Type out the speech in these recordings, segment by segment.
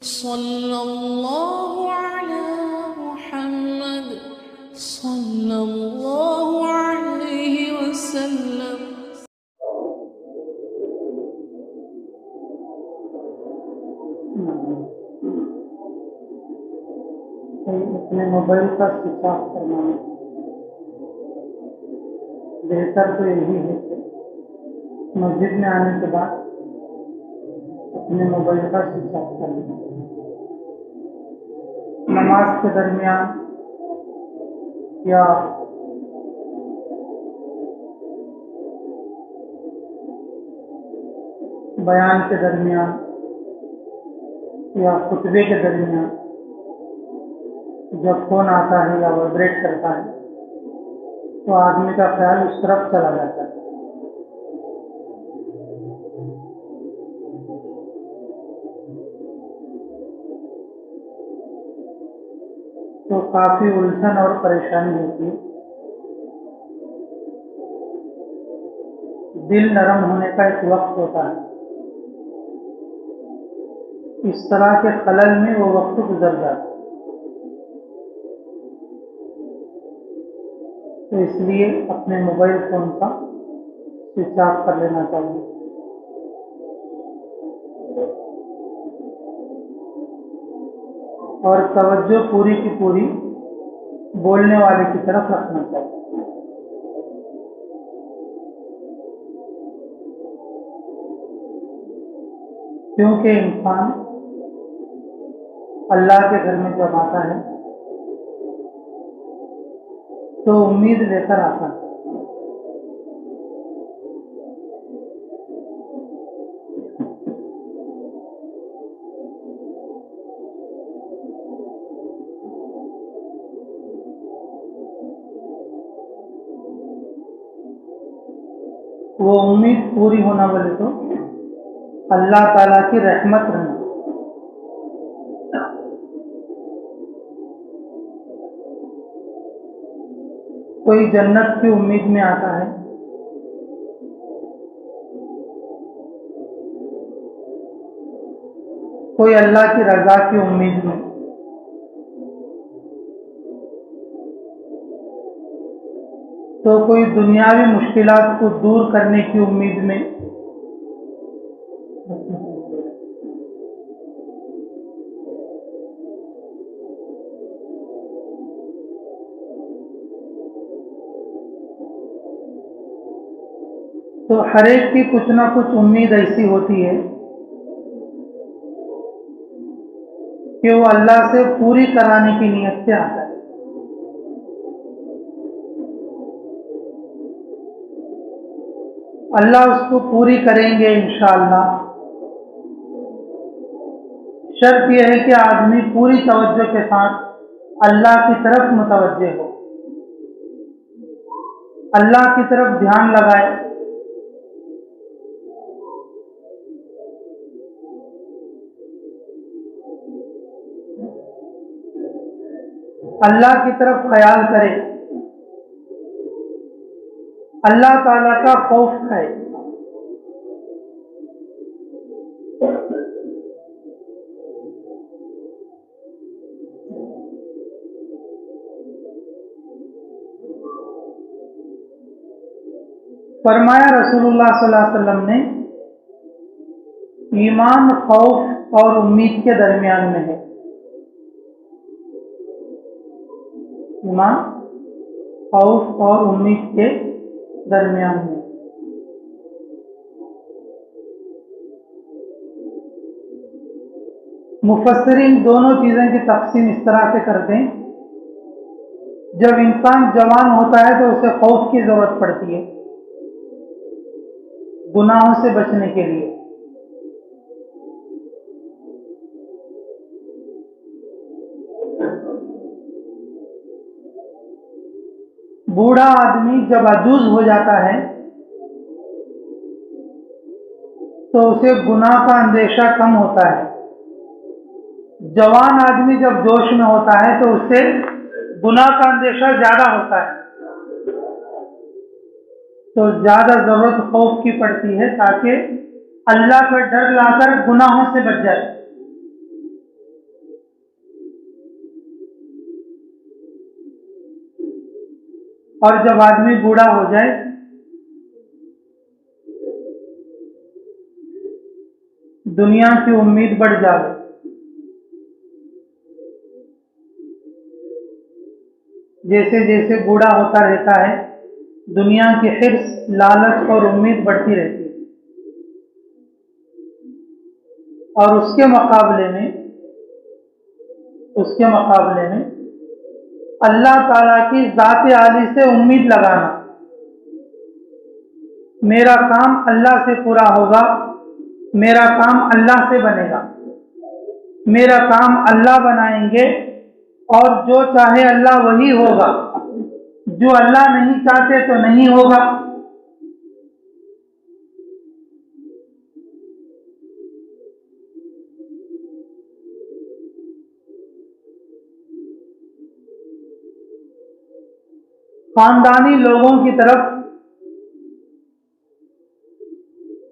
सल्लल्लाहु अला मुहम्मद सल्लल्लाहु अलैहि वसल्लम। अपने मोबाइल का स्विच ऑफ करना बेहतर तो यही है कि मस्जिद में आने के बाद अपने मोबाइल का स्विच ऑफ कर लें। नमाज के दरमियान या बयान के दरमियान या खुतबे के दरमियान जब फोन आता है या वाइब्रेट करता है तो आदमी का ख्याल उस तरफ चला जाता है, तो काफी उलझन और परेशानी होती है। दिल नरम होने का एक वक्त होता है, इस तरह के खलल में वो वक्त गुजर जाता है। तो इसलिए अपने मोबाइल फोन का स्विच ऑफ कर लेना चाहिए और तवज्जो पूरी की पूरी बोलने वाले की तरफ रखना चाहिए, क्योंकि इंसान अल्लाह के घर में जब आता है तो उम्मीद लेकर आता है। वो उम्मीद पूरी होना बोले तो अल्लाह ताला की रहमत रहना। कोई जन्नत की उम्मीद में आता है, कोई अल्लाह की रजा की उम्मीद में, तो कोई दुनियावी मुश्किलात को दूर करने की उम्मीद में, तो हर एक की कुछ ना कुछ उम्मीद ऐसी होती है कि वो अल्लाह से पूरी कराने की नीयत से आता है। अल्लाह उसको पूरी करेंगे इंशाअल्लाह। शर्त यह है कि आदमी पूरी तवज्जो के साथ अल्लाह की तरफ मुतवज्जे हो, अल्लाह की तरफ ध्यान लगाए, अल्लाह की तरफ ख्याल करे, अल्लाह ताला का खौफ खाए। फरमाया रसूलुल्लाह सल्लल्लाहु अलैहि वसल्लम ने, ईमान खौफ और उम्मीद के दरमियान में है। ईमान खौफ और उम्मीद के दरमियान में। मुफस्सिरीन दोनों चीजें की तक़सीम इस तरह से करते हैं, जब इंसान जवान होता है तो उसे खौफ की जरूरत पड़ती है गुनाहों से बचने के लिए। बूढ़ा आदमी जब अजूज हो जाता है तो उसे गुनाह का अंदेशा कम होता है। जवान आदमी जब जोश में होता है तो उससे गुनाह का अंदेशा ज्यादा होता है, तो ज्यादा जरूरत खौफ की पड़ती है ताकि अल्लाह का डर लाकर गुनाहों से बच जाए। और जब आदमी बूढ़ा हो जाए दुनिया की उम्मीद बढ़ जाए, जैसे जैसे बूढ़ा होता रहता है दुनिया की हिर्स, लालच और उम्मीद बढ़ती रहती है। और उसके मुकाबले में अल्लाह ताला की ज़ात आली से उम्मीद लगाना, मेरा काम अल्लाह से पूरा होगा, मेरा काम अल्लाह से बनेगा, मेरा काम अल्लाह बनाएंगे और जो चाहे अल्लाह वही होगा, जो अल्लाह नहीं चाहते तो नहीं होगा। खानदानी लोगों की तरफ,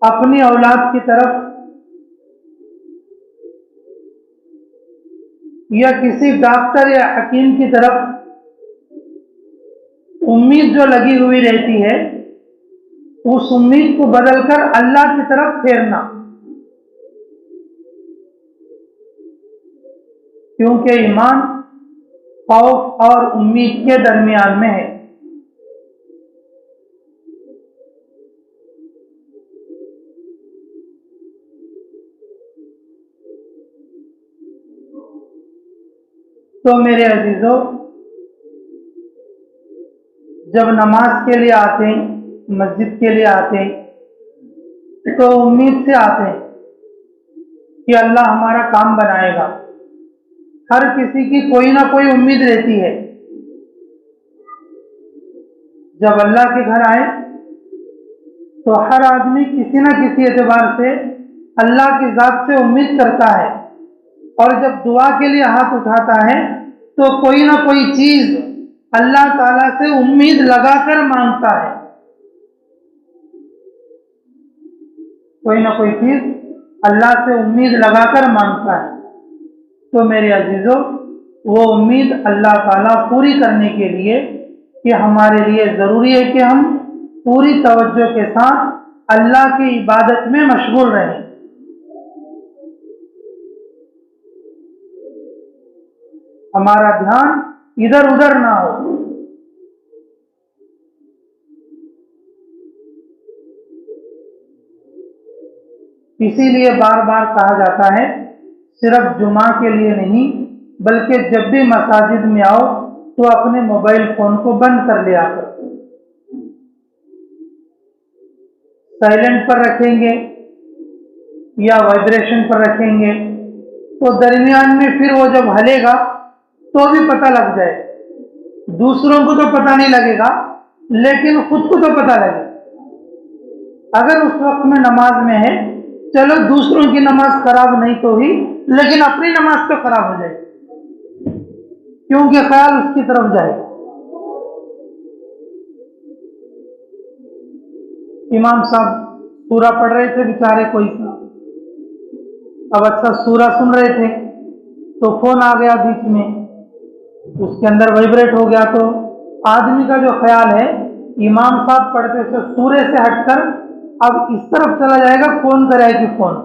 अपनी औलाद की तरफ या किसी डॉक्टर या हकीम की तरफ उम्मीद जो लगी हुई रहती है उस उम्मीद को बदलकर अल्लाह की तरफ फेरना, क्योंकि ईमान खौफ और उम्मीद के दरमियान में है। तो मेरे अजीजों, जब नमाज के लिए आते हैं, मस्जिद के लिए आते हैं, तो उम्मीद से आते हैं कि अल्लाह हमारा काम बनाएगा। हर किसी की कोई ना कोई उम्मीद रहती है। जब अल्लाह के घर आए तो हर आदमी किसी न किसी एतबार से अल्लाह की ज़ात से उम्मीद करता है, और जब दुआ के लिए हाथ उठाता है तो कोई ना कोई चीज अल्लाह ताला से उम्मीद लगाकर मांगता है, कोई ना कोई चीज अल्लाह से उम्मीद लगाकर मांगता है। तो मेरे अजीजों, वो उम्मीद अल्लाह ताला पूरी करने के लिए कि हमारे लिए ज़रूरी है कि हम पूरी तवज्जो के साथ अल्लाह की इबादत में मशगूल रहें। हमारा ध्यान इधर उधर ना हो। इसीलिए बार बार कहा जाता है, सिर्फ जुमा के लिए नहीं बल्कि जब भी मसाजिद में आओ तो अपने मोबाइल फोन को बंद कर लिया करो, साइलेंट पर रखेंगे या वाइब्रेशन पर रखेंगे तो दरमियान में फिर वो जब हलेगा तो भी पता लग जाए। दूसरों को तो पता नहीं लगेगा लेकिन खुद को तो पता लगेगा। अगर उस वक्त में नमाज में है, चलो दूसरों की नमाज खराब नहीं तो ही, लेकिन अपनी नमाज तो खराब हो जाएगी, क्योंकि ख्याल उसकी तरफ जाएगा। इमाम साहब सूरा पढ़ रहे थे बेचारे, कोई सा अब अच्छा सूरा सुन रहे थे तो फोन आ गया बीच में, उसके अंदर वाइब्रेट हो गया। तो आदमी का जो ख्याल है इमाम साहब पढ़ते थे सूरे से हटकर अब इस तरफ चला जाएगा, कौन करे कि फोन,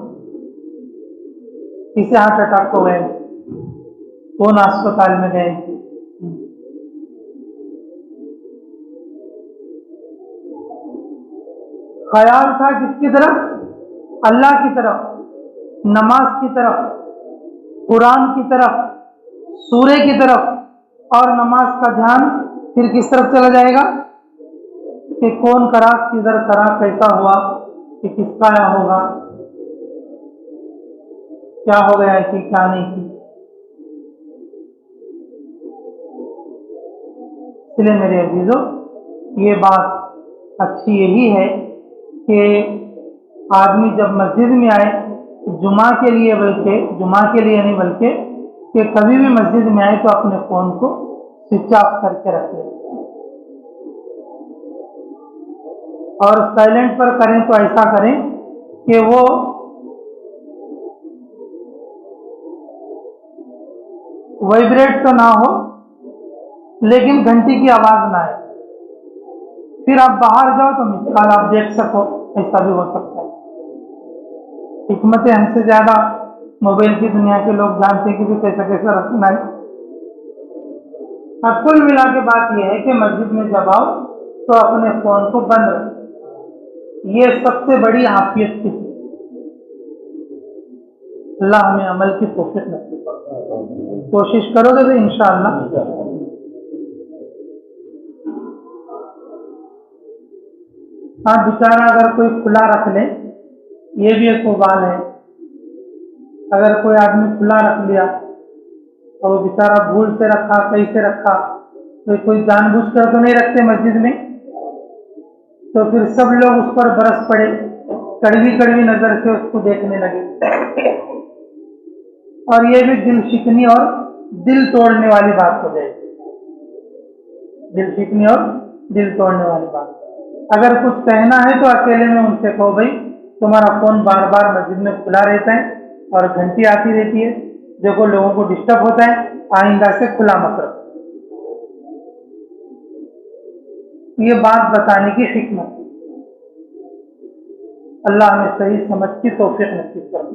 किसे हार्ट अटैक हो गए, कौन अस्पताल में गए। ख्याल था किसकी तरफ? अल्लाह की तरफ, नमाज की तरफ, कुरान की तरफ, सूरे की तरफ। और नमाज का ध्यान फिर किस तरफ चला जाएगा कि कौन करा, किधर करा, कैसा हुआ, कि किसका या होगा, क्या हो गया कि क्या नहीं की। इसलिए मेरे अजीजों, ये बात अच्छी यही है कि आदमी जब मस्जिद में आए जुमा के लिए, बल्कि जुमा के लिए नहीं बल्कि कि कभी भी मस्जिद में आए तो अपने फोन को स्विच ऑफ करके रख ले, और साइलेंट पर करें तो ऐसा करें कि वो वाइब्रेट तो ना हो लेकिन घंटी की आवाज ना आए। फिर आप बाहर जाओ तो मिस कॉल आप देख सको, ऐसा भी हो सकता है। हिकमतें हमसे ज्यादा मोबाइल की दुनिया के लोग जानते हैं कि भी कैसा कैसा रखना है। हाँ, कुल मिला के बात यह है कि मस्जिद में जब आओ तो अपने फोन को बंद रखो, ये सबसे बड़ी आफियत की चीज। अल्लाह हमें अमल की तौफीक नसीब करे। कोशिश करोगे तो इंशाअल्लाह। हाँ, बेचारा अगर कोई खुला रख ले, ये भी एक उबाल है। अगर कोई आदमी खुला रख लिया और वो बेचारा भूल से रखा, कैसे रखा, तो कोई जानबूझकर तो नहीं रखते मस्जिद में, तो फिर सब लोग उस पर बरस पड़े, कड़वी कड़वी नजर से उसको देखने लगे, और ये भी दिल शिकनी और दिल तोड़ने वाली बात हो जाएगी। दिल शिकनी और दिल तोड़ने वाली बात। अगर कुछ कहना है तो अकेले में उनसे कहो, भाई तुम्हारा फोन बार बार मस्जिद में खुला रहता है और घंटी आती रहती है, देखो लोगों को डिस्टर्ब होता है, आइंदा से खुला मत रखो। ये बात बताने की हिकमत। अल्लाह हमें सही समझ की तौफीक नसीब करे।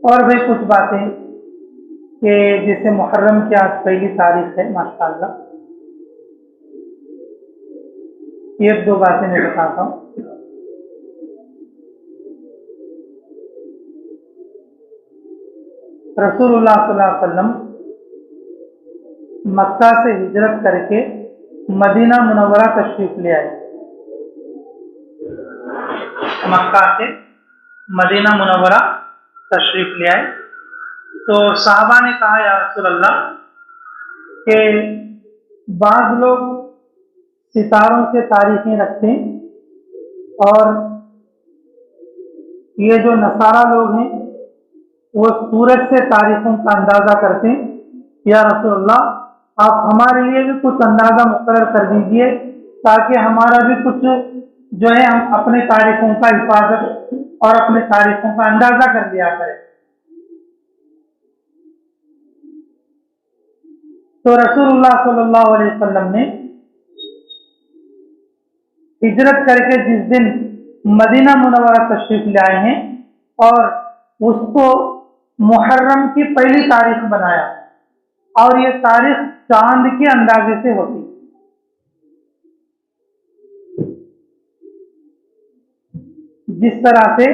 और भाई कुछ बातें कि जैसे मुहर्रम की आज पहली तारीख है, माशाअल्लाह, एक दो बातें मैं बताता हूँ। रसूलुल्लाह सल्लल्लाहु अलैहि वसल्लम मक्का से हिजरत करके मदीना मुनव्वरा तशरीफ ले आए। मक्का से मदीना मुनव्वरा तशरीफ ले आए तो साहबा ने कहा, या रसूल अल्लाह, कि बाज़ लोग सितारों से तारीखें रखते हैं और ये जो नसारा लोग हैं वो सूरज से तारीखों का अंदाजा करते हैं। या रसूल अल्लाह, आप हमारे लिए भी कुछ अंदाजा मुकर्रर कर दीजिए ताकि हमारा भी कुछ जो है हम अपने तारीखों का हिफाजत और अपने तारीखों का अंदाजा कर लिया करें। तो रसूलुल्लाह सल्लल्लाहु अलैहि वसल्लम ने हिजरत करके जिस दिन मदीना मुनव्वरा तशरीफ ले आए हैं और उसको मुहर्रम की पहली तारीख बनाया, और ये तारीख चांद के अंदाजे से होती। जिस तरह से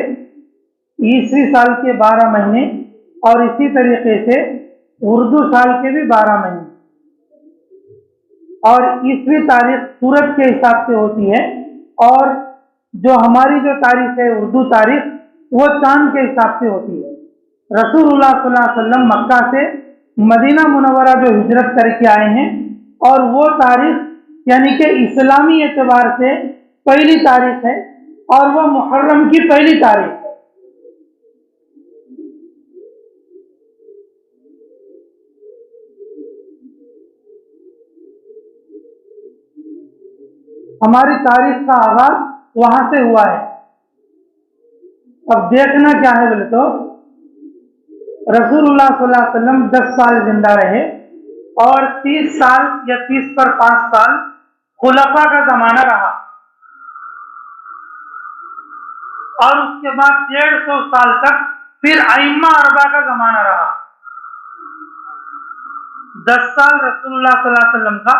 ईसवी साल के 12 महीने और इसी तरीके से उर्दू साल के भी 12 महीने, और ईसवी तारीख सूरज के हिसाब से होती है, और जो हमारी जो तारीख है उर्दू तारीख वो चांद के हिसाब से होती है। रसूलुल्लाह सल्लल्लाहु अलैहि वसल्लम मक्का से मदीना मुनव्वरा जो हिजरत करके आए हैं, और वो तारीख यानी कि इस्लामी एतबार से पहली तारीख है और वो मुहर्रम की पहली तारीख है। हमारी तारीख का आगाज वहां से हुआ है। अब देखना क्या है बोले तो, रसूलुल्लाह सल्लल्लाहु अलैहि वसल्लम 10 साल जिंदा रहे और 30 साल या 30 पर 5 साल खुलफा का जमाना रहा, और उसके बाद 150 साल तक फिर अइम्मा अरबा का जमाना रहा। 10 साल रसूलुल्लाह सल्लल्लाहु अलैहि वसल्लम का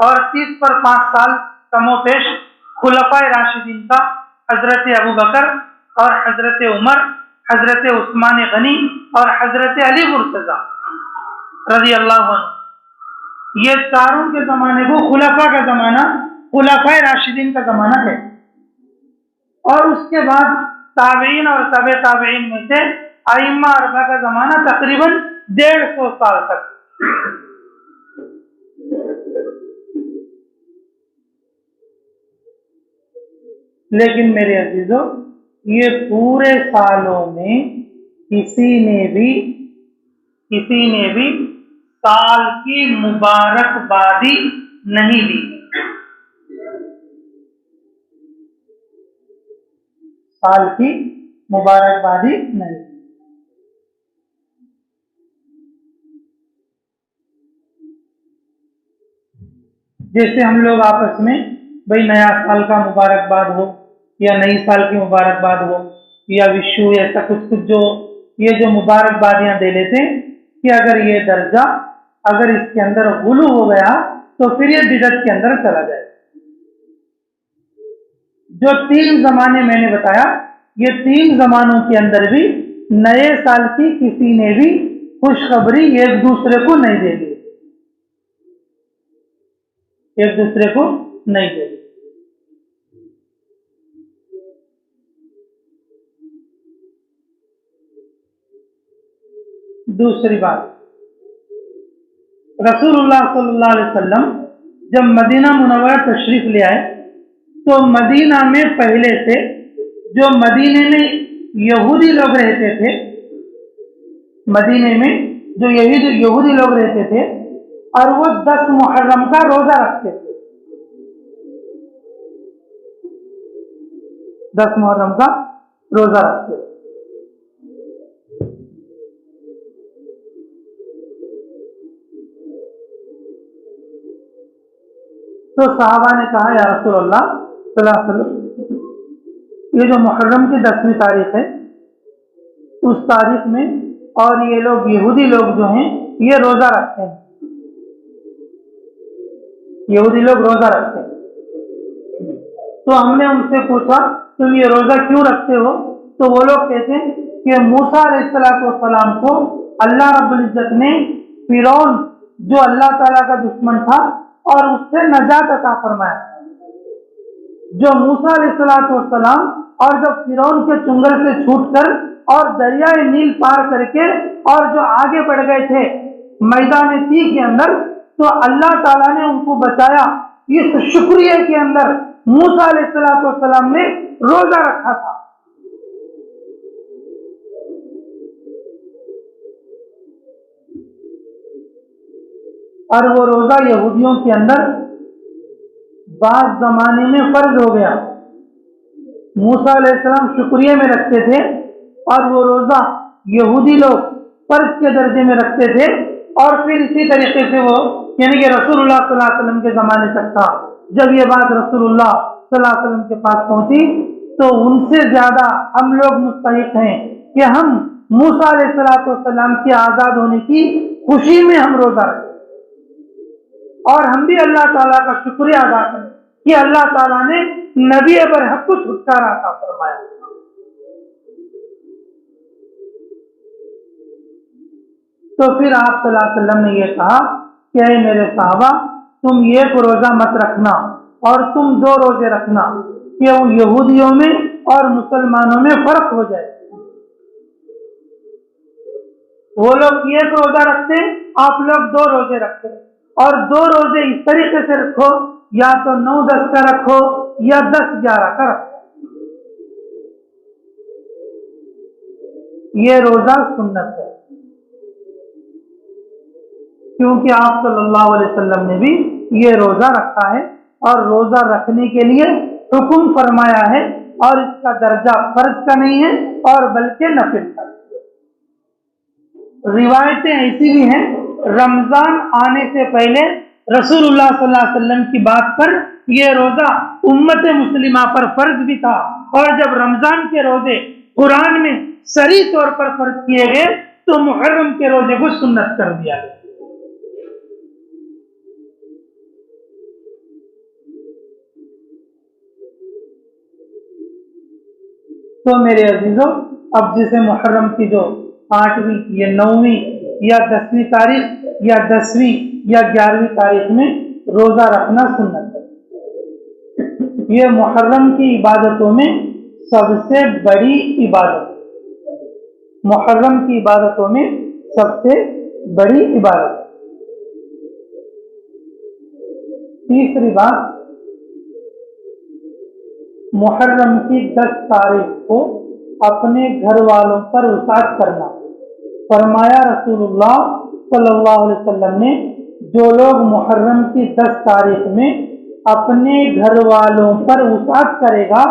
और 30 पर 5 साल कमोपेश खुलफाए राशिदीन का, हजरत अबू बकर और हजरत उमर, हजरत उस्मान गनी और हजरत अली मुर्तजा रजी अल्लाह अन्हु। ये चारों के जमाने को खुलफा का जमाना, खुलफाए राशिदीन का जमाना है। और उसके बाद ताबईन और तबे ताबईन में से अइम्मा अरबा का जमाना तकरीबन 150 साल तक। लेकिन मेरे अजीजों, ये पूरे सालों में किसी ने भी साल की मुबारकबादी नहीं दी। साल की मुबारकबादी नहीं। जैसे हम लोग आपस में भाई नया साल का मुबारकबाद हो या नई साल की मुबारकबाद हो या विशु, ऐसा कुछ कुछ जो ये जो मुबारकबादियां दे लेते हैं, कि अगर ये दर्जा अगर इसके अंदर गुलू हो गया तो फिर ये बिदअत के अंदर चला जाए। जो 3 जमाने मैंने बताया, ये 3 जमानों के अंदर भी नए साल की किसी ने भी खुशखबरी एक दूसरे को नहीं दे दी, एक दूसरे को नहीं दे दी। दूसरी बात, रसूलुल्लाह सल्लल्लाहु अलैहि वसल्लम जब मदीना मुनव्वरा तशरीफ ले आए तो मदीना में पहले से जो मदीने में यहूदी लोग रहते थे, मदीने में जो यहूदी लोग रहते थे, और वो 10 मुहर्रम का रोजा रखते थे, 10 मुहर्रम का रोजा रखते थे। तो साहबा ने कहा, या रसूल अल्लाह सल्लल्लाहु अलैहि वसल्लम, ये जो मुहर्रम की 10वीं तारीख है, उस तारीख में और ये लोग यहूदी लोग जो हैं ये रोजा रखते हैं, यहूदी लोग रोजा रखते हैं। तो हमने उनसे पूछा तुम ये रोजा क्यों रखते हो? तो वो लोग कहते हैं कि मूसा अलैहिस्सलाम को अल्लाह रब्बुल इज्जत ने फिरौन जो अल्लाह ताला का दुश्मन था और उससे नजात अता फरमाया। जो मूसा अलैहिस्सलाम और जब फिरौन के चुंगल से छूटकर और दरियाए नील पार करके और जो आगे बढ़ गए थे मैदान तीह के अंदर, तो अल्लाह ताला ने उनको बचाया। इस शुक्रिया के अंदर मूसा अलैहिस्सलाम ने रोजा रखा था। और वो रोजा यहूदियों के अंदर बाद जमाने में फर्ज हो गया। मूसा अलैहिस्सलाम शुक्रिया में रखते थे और वो रोजा यहूदी लोग फर्ज के दर्जे में रखते थे, और फिर इसी तरीके से वो यानी कि रसूलुल्लाह सल्लल्लाहु अलैहि वसल्लम के जमाने तक था। जब ये बात रसूलुल्लाह सल्लल्लाहु अलैहि वसल्लम के पास पहुंची तो उनसे ज्यादा हम लोग मुस्तहिक हैं कि हम मूसा अलैहिस्सलाम के आजाद होने की खुशी में हम रोजा रखें और हम भी अल्लाह ताला का शुक्रिया अदा करें कि अल्लाह ताला ने नबी बरहक को छुटकारा अता फरमाया। तो फिर आप सल्लल्लाहु अलैहि वसल्लम ने यह कहा कि ऐ मेरे साहबा, तुम एक रोजा मत रखना और तुम 2 रोजे रखना, कि वो यहूदियों में और मुसलमानों में फर्क हो जाए। वो लोग एक रोजा रखते, आप लोग 2 रोजे रखते, और 2 रोजे इस तरीके से रखो, या तो 9-10 का रखो या 10-11 का रखो। ये रोजा सुन्नत है, क्योंकि आप सल्लल्लाहु अलैहि वसल्लम ने भी ये रोजा रखा है और रोजा रखने के लिए हुक्म फरमाया है, और इसका दर्जा फर्ज का नहीं है और बल्कि नफिल का। रिवायतें ऐसी भी हैं, रमजान आने से पहले रसूलुल्लाह सल्लल्लाहु अलैहि वसल्लम की बात पर यह रोजा उम्मत मुस्लिमा पर फर्ज भी था, और जब रमजान के रोजे कुरान में सरी तौर पर फर्ज किए गए तो मुहर्रम के रोजे को सुन्नत कर दिया गया। तो मेरे अजीजों, अब जिसे मुहर्रम की जो 8वीं या 9वीं या 10वीं तारीख या 10वीं या 11वीं तारीख में रोजा रखना सुन्नत है। ये मुहर्रम की इबादतों में सबसे बड़ी इबादत, मुहर्रम की इबादतों में सबसे बड़ी इबादत। तीसरी बात, मुहर्रम की 10 तारीख को अपने घर वालों पर वसात करना। फरमाया रसूलुल्लाह सल्लल्लाहु अलैहि वसल्लम ने, जो लोग मुहर्रम की 10 तारीख में अपने घर वालों पर वसात करेगा,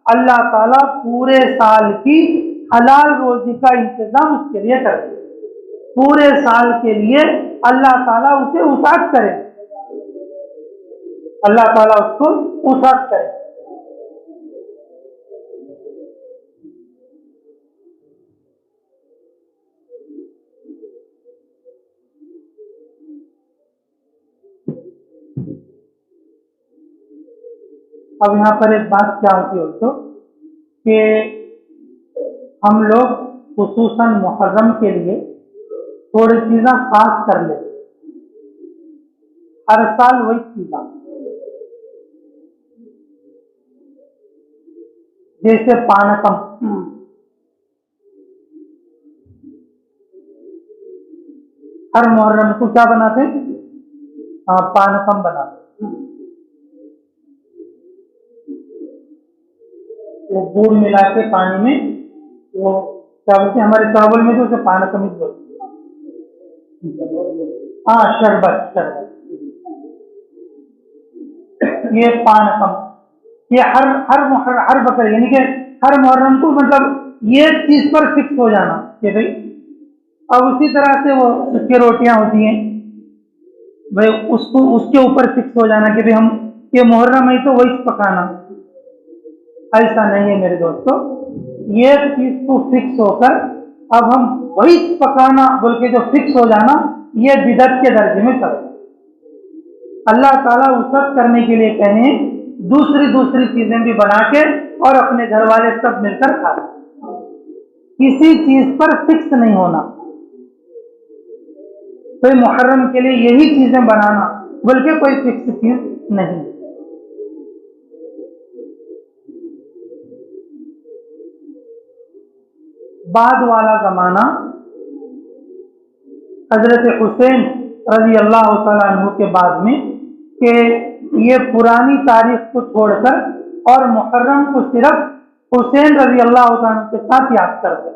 अल्लाह ताला पूरे साल की हलाल रोजी का इंतजाम उसके लिए कर दे। पूरे साल के लिए अल्लाह ताला उसे वसात करे। अल्लाह ताला उसको वुसअत करे। अब यहाँ पर एक बात क्या होती है दोस्तों कि हम लोग खुसूसन मुहर्रम के लिए थोड़ी चीज़ें खास कर लेते, हर साल वही चीज़ें, जैसे पानकम, हर मुहर्रम को क्या बनाते? हाँ, पानकम बनाते। वो गुड़ मिला के पानी में, वो क्या बोलते हैं हमारे चावल में तो उसे पानकम ही बोलते हैं। हाँ, शरबत, शरबत, ये पानकम, ये हर बकरे यानी कि हर मुहर्रम को, मतलब ये चीज पर फिक्स हो जाना कि भाई, अब उसी तरह से वो उसकी रोटियां होती हैं भाई, उसको उसके ऊपर फिक्स हो जाना कि भाई हम ये मुहर्रम है तो वही पकाना। ऐसा नहीं है मेरे दोस्तों, ये चीज को फिक्स होकर अब हम वही पकाना बोल के जो फिक्स हो जाना, ये बिदअत के दर्जे में चले। अल्लाह ताला वुसअत करने के लिए कहें दूसरी दूसरी चीजें भी बना के और अपने घर वाले सब मिलकर खा, किसी चीज पर फिक्स नहीं होना। तो मुहर्रम के लिए यही चीजें बनाना बल्कि कोई फिक्स चीज नहीं। बाद वाला जमाना हजरत हुसैन रजी अल्लाह तआला अन्हु के बाद में कि ये पुरानी तारीख को छोड़कर और मुहर्रम को सिर्फ हुसैन रजी अल्लाह तआला अन्हु के साथ याद करते,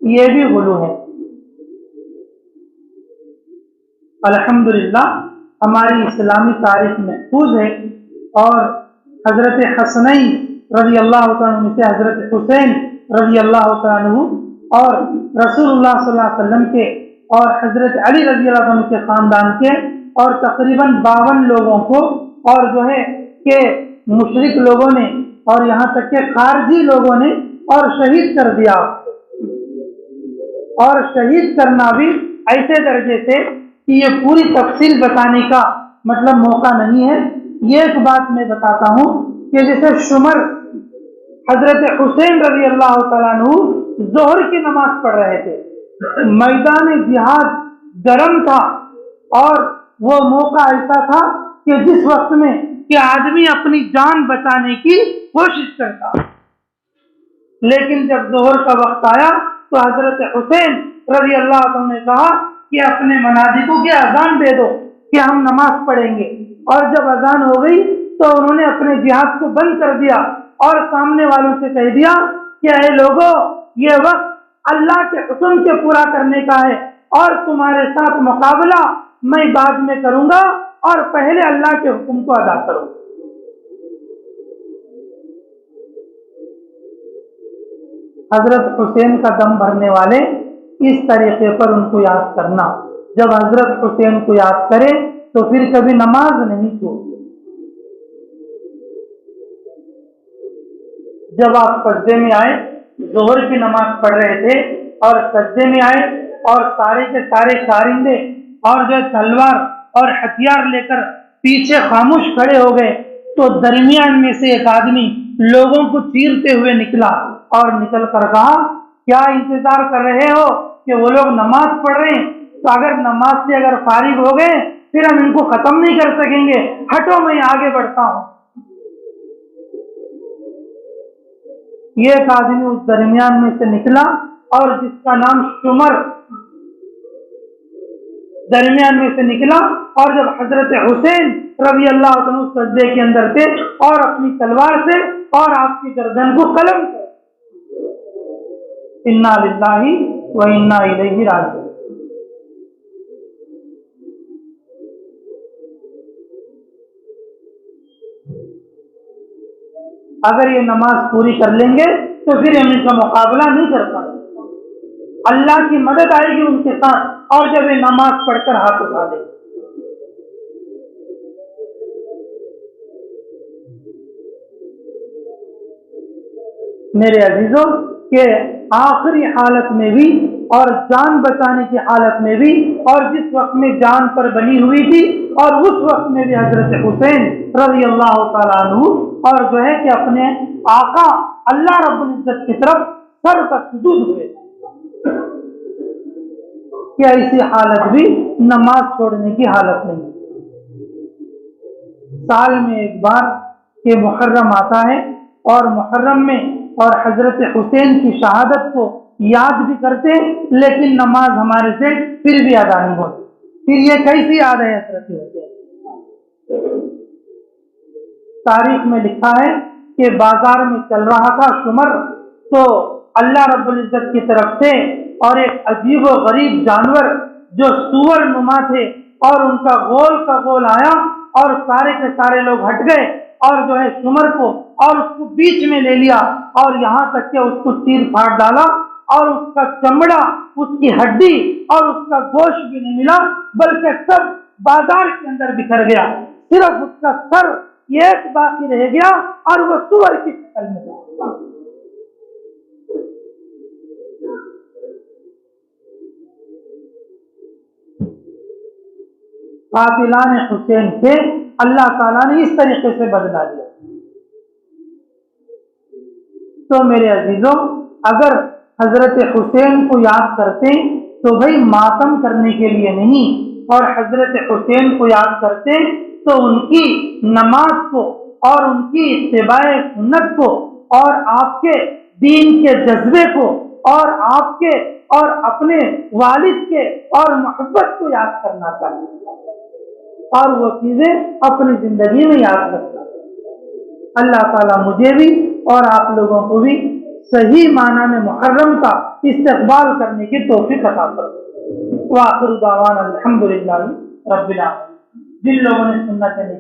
ये भी गुलू है। अल्हम्दुलिल्लाह हमारी इस्लामी तारीख महफूज है और हजरत हसनई रजी अल्लाह तआला अन्हु से हजरत हुसैन रजी अल्लाह तआला अन्हु और रसूलुल्लाह सल्लल्लाहु अलैहि वसल्लम के और हजरत अली रजी अल्लाह तआला अन्हु के खानदान के और तकरीबन 52 लोगों को और जो है कि मुशरिक लोगों ने और यहाँ तक के खारजी लोगों ने और शहीद कर दिया। और शहीद करना भी ऐसे दर्जे से कि ये पूरी तफसील बताने का मतलब मौका नहीं है। ये एक बात मैं बताता हूँ कि जैसे शुमर हजरत हुसैन रजी अल्लाह तआला अन्हु जोहर की नमाज पढ़ रहे थे, मैदान जिहाद गर्म था और वो मौका ऐसा था कि जिस वक्त में कि आदमी अपनी जान बचाने की कोशिश करता, लेकिन जब जोहर का वक्त आया तो हजरत हुसैन रजी अल्लाह तआला ने कहा कि अपने मनादिकों की अजान दे दो कि हम नमाज पढ़ेंगे। और जब अजान हो गई तो उन्होंने अपने जिहाद को बंद कर दिया और सामने वालों से कह दिया कि अरे लोगों, ये वक्त अल्लाह के हुक्म के पूरा करने का है और तुम्हारे साथ मुकाबला मैं बाद में करूंगा और पहले अल्लाह के हुक्म को अदा करूंगा। हजरत हुसैन का दम भरने वाले इस तरीके पर उनको याद करना, जब हजरत हुसैन को याद करे तो फिर कभी नमाज नहीं छोड़ते। जब आप सज्जे में आए, जोहर की नमाज पढ़ रहे थे और सज्जे में आए और सारे के सारे कारिंदे और जो तलवार और हथियार लेकर पीछे खामोश खड़े हो गए, तो दरमियान में से एक आदमी लोगों को चीरते हुए निकला और निकल कर कहा, क्या इंतजार कर रहे हो कि वो लोग नमाज पढ़ रहे हैं, तो अगर नमाज से अगर फारिग हो गए फिर हम इनको खत्म नहीं कर सकेंगे, हटो मैं आगे बढ़ता हूं। ये एक आदमी उस दरमियान में से निकला और जिसका नाम शुमर दरमियान में से निकला, और जब हजरत हुसैन रजी अल्लाह तआला अन्हु सज्दे के अंदर थे और अपनी तलवार से और आपकी गर्दन को कलम कर, इन्ना लिल्लाहि व इन्ना इलैहि राजिऊन। अगर ये नमाज पूरी कर लेंगे तो फिर हम इनका मुकाबला नहीं कर पाएंगे, अल्लाह की मदद आएगी उनके साथ। और जब ये नमाज पढ़कर हाथ उठा देंगे, मेरे अजीजों के आखिरी हालत में भी और जान बचाने की हालत में भी और जिस वक्त में जान पर बनी हुई थी और उस वक्त में भी हजरत हुसैन रज़ी अल्लाह तआला अन्हु और जो है कि अपने आका अल्लाह रब्बुल इज्जत की तरफ सर का सुजूद हुए। क्या ऐसी हालत भी नमाज छोड़ने की हालत नहीं। साल में एक बार ये मुहर्रम आता है और मुहर्रम में और हजरत हुसैन की शहादत को याद भी करते लेकिन नमाज हमारे से फिर भी अदा नहीं होती। फिर ये कैसी याद है हजरत हुसैन। तारीख में लिखा है कि बाजार में चल रहा था शुमर, तो अल्लाह रब्बुल इज्जत की तरफ से और एक अजीब व गरीब जानवर जो सूअर नुमा थे और उनका गोल का गोल आया और सारे के सारे लोग हट गए और जो है शुमर को और उसको बीच में ले लिया और यहाँ तक कि उसको चीर फाड़ डाला और उसका चमड़ा, उसकी हड्डी और उसका गोश्त भी नहीं मिला बल्कि सब बाजार के अंदर बिखर गया। सिर्फ उसका सर एक बाकी रह गया और वो सूअर की शक्ल में था। कातिलान हुसैन से अल्लाह ताला ने इस तरीके से बदला लिया। तो मेरे अजीजों, अगर हजरत हुसैन को याद करते तो भाई मातम करने के लिए नहीं, और हजरत हुसैन को याद करते तो उनकी नमाज को और उनकी इत्तिबाए सुन्नत को और आपके दीन के जज्बे को और आपके और अपने वालिद के और मोहब्बत को याद करना चाहिए और वो चीजें अपनी जिंदगी में याद रखना। अल्लाह ताला मुझे भी और आप लोगों को भी सही माना में मुहर्रम का इस्तकबाल करने की तौफीक अता फरमाए। व आखिरु दावाना अल्हम्दुलिल्लाहि रब्बिल आलमीन। जिन लोगों ने सुन्नत नहीं